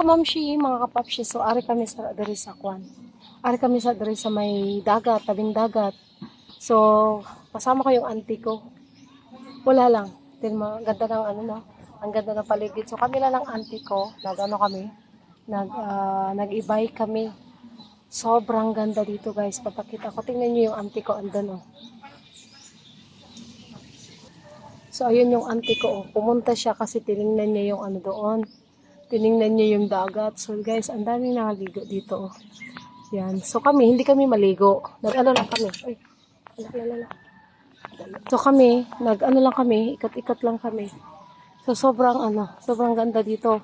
kamamshi, mga kapapshi, so ari kami sa diri sa kwan. Ari kami sa diri sa may dagat, tabing dagat. So, kasama ko yung auntie ko. Wala lang. Din mo, ganda ng ano no. Ang ganda ng paligid. So kami lang ng auntie ko, nag-ano kami, nag-ibay kami. Sobrang ganda dito guys. Papakita ko. Tingnan niyo yung auntie ko andun oh. So ayun yung auntie ko oh. Pumunta siya kasi tiningnan niya yung ano doon. Tiningnan niya yung dagat. So guys, ang daming nakaligo dito. Yan. So kami, hindi kami maligo. Nag-ano lang kami. Ay, lala. So kami, nag-ano lang kami, ikat-ikat lang kami. So sobrang ganda dito.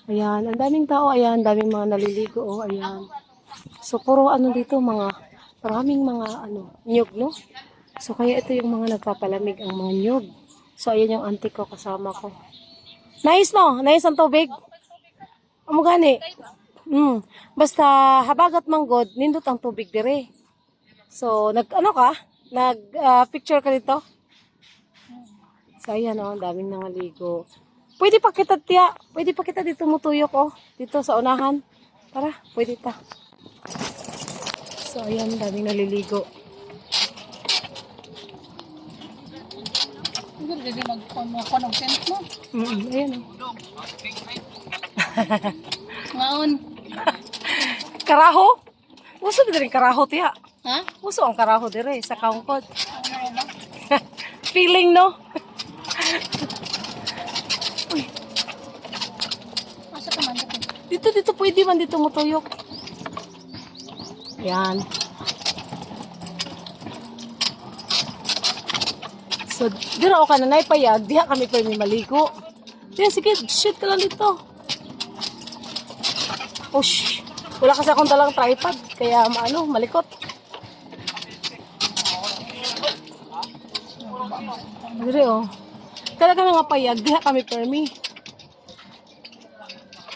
Ayan, ang daming tao. Ayan, daming mga naliligo. Oh, ayan. So puro ano dito, maraming mga nyug, no? So kaya ito yung mga nagpapalamig ang mga nyug. So ayan yung auntie ko kasama ko. Nice no? Nice ang tubig. Amo gani. Basta habagat manggod, nindot ang tubig dire. So nag-picture ka dito? So ayan oh, ang daming nangaligo. Pwede pa kita dito mutuyok oh, dito sa unahan. Tara, pwede ta. So ayan, daming naliligo. Hindi mag-con tent mo. Ayan oh. Ngaon. Karaho? Uso ba rin karaho tiya? Ha? Uso ang karaho dire sa kaungkod. Feeling no? Uy. Asa ka man dito? Dito pwede man dito mutuyok. Yan. So, dira o ka na naipayag, diha kami pa may maligo. Diyan, sige, shoot ka lang dito. Oh, shh. Wala kasi akong dalang tripod, kaya malikot. Dire oh. Talaga nga payag, diha kami permi.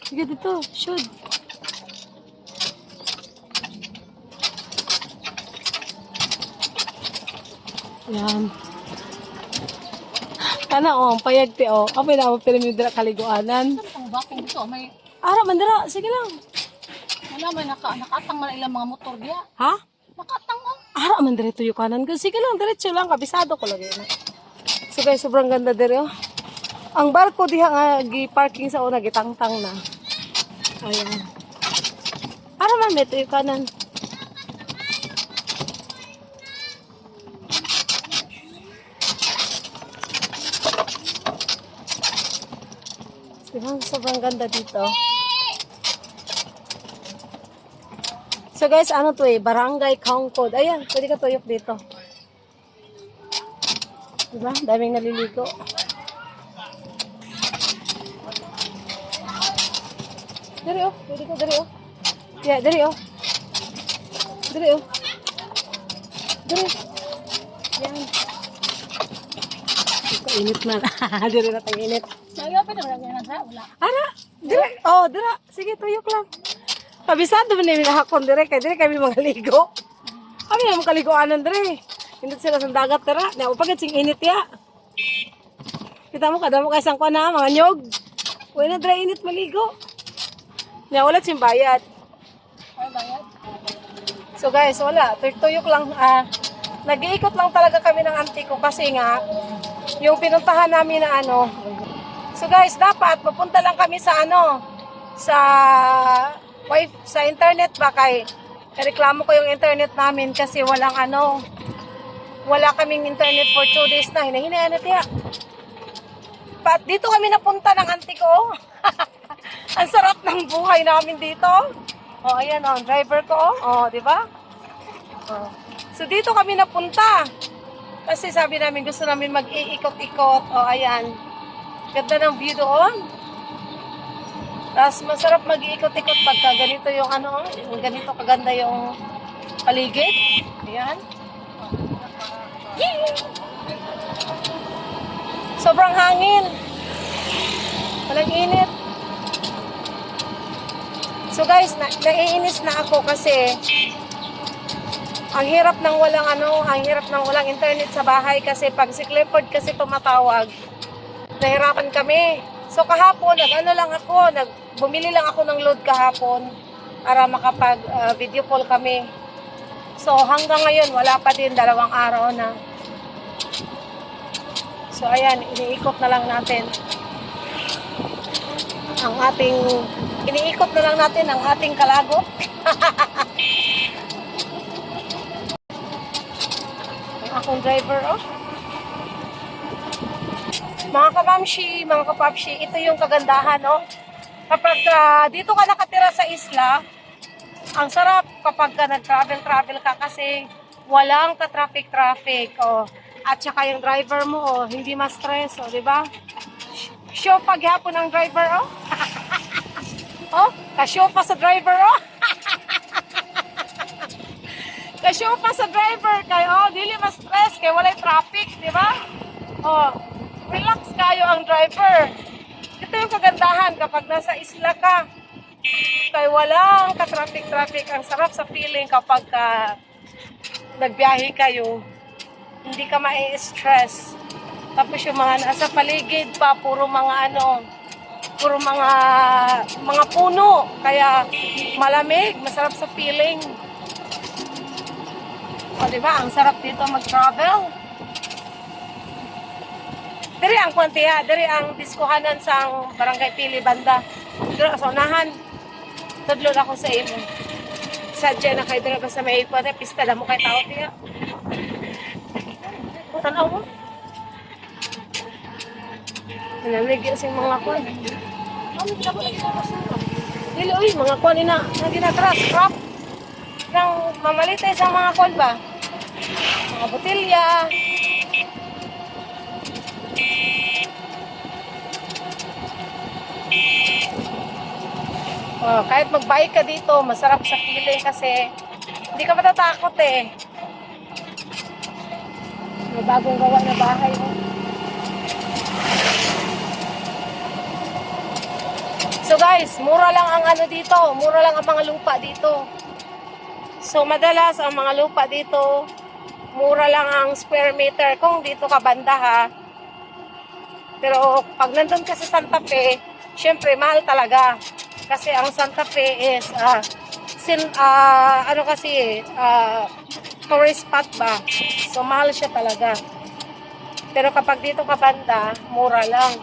Sige dito, shoot. Yan. Kana oh, ang payag ti oh. Apay na mo permi dira kaliguanan. Ang bakong dito, may Ara man dira, sige lang. wala may nakatang man ilang mga motor diya. Ha? Nakatang oh. Ara man dira tuyo kanan. Sige lang, diretso lang, kabisado ko lagi na. So guys, sobrang ganda dire oh. Ang barko diha nga gi-parking sa una gitangtang na. Ayan. Ara man dito yung kanan. Diba? Sobrang ganda dito. So guys, ano to Barangay Kaungkod. Ayan, pwede ka tuyok dito. Diba? Daming naliligo. Dari oh, pwede ka dari oh. Yeah, dari oh. Dari oh. Dari. Yan. Kainit na. Dari na tayong init. Saya pa naman yan sa wala. Ara, dire. Oh, dira. Sige, tuyok lang. Kabisado man namin nahakon dire kay dire kami mga ligo. Kami na makaligoanan dire. Hindi sila sa dagat tara. Na upagad sing init ya. Kita mo kada mo kay sang na mga nyog. Wala dire init maligo. Na wala sing bayad. Ay bayad. So guys, wala. Tuyok lang. Nag-iikot lang talaga kami ng auntie ko kasi nga yung pinuntahan namin na So guys, dapat pupunta lang kami sa sa internet ba kay reklamo ko yung internet namin kasi wala kaming internet for 2 days na. Hinahinayaan natin ya. Dito kami napunta ng auntie ko. Ang sarap ng buhay namin dito. Oh, ayan oh, driver ko oh, di ba? Oh. So dito kami napunta. Kasi sabi namin gusto namin mag-iikot-ikot. Oh, ayan. Ganda ng view doon. Tapos masarap mag-iikot-ikot pagka ganito yung ganito kaganda yung paligid. Ayan. Yee! Sobrang hangin. Walang init. So guys, naiinis na ako kasi ang hirap ng walang internet sa bahay kasi pag si Clifford kasi tumatawag, nahirapan kami. So kahapon, bumili lang ako ng load kahapon para makapag video call kami. So hanggang ngayon wala pa din, 2 araw na. So ayan, iniikot na lang natin ang ating kalagot. Ang akong driver, oh. Mga kamamshi, mga kapapshi, ito yung kagandahan, oh. Kapag dito ka nakatira sa isla, ang sarap kapag nag-travel ka kasi walang ka-traffic, oh. At saka yung driver mo, oh, hindi ma-stress, oh, di ba? Show paghapon ang driver, oh. Oh, ka-show pa sa driver, oh. Ka-show pa sa driver kay, oh, dili ma-stress kay walay traffic, di ba? Oh, relax kayo ang driver. Ito yung kagandahan kapag nasa isla ka. Kay walang ka-traffic. Ang sarap sa feeling kapag nagbiyahe kayo. Hindi ka ma-stress. Tapos yung mga nasa paligid pa, puro mga puno. Kaya malamig, masarap sa feeling. O diba, ang sarap dito mag-travel. Diri ang kwantiya, diri ang diskuhanan sa Barangay Pili Banda. Diri sa unahan. Tudlon ako sa imo. Sadya na kay diri sa may pista na mo kay tao tiya. Tanaw mo. Nalamig yung mga kwan. Dili, uy, mga kwan ina. Ginatras, crop. Nang mamalitay sa mga kwan ba? Mga botilya. Oh, kahit mag-bike ka dito, masarap sa feeling kasi hindi ka matatakot eh. May bagong gawa na bahay, oh. So guys, mura lang ang dito, mura lang ang mga lupa dito. So madalas ang mga lupa dito, mura lang ang square meter kung dito ka banda, ha. Pero pag nandun ka sa Santa Fe, syempre mahal talaga. Kasi ang Santa Fe is tourist spot ba. So mahal siya talaga. Pero kapag dito ka banda, mura lang.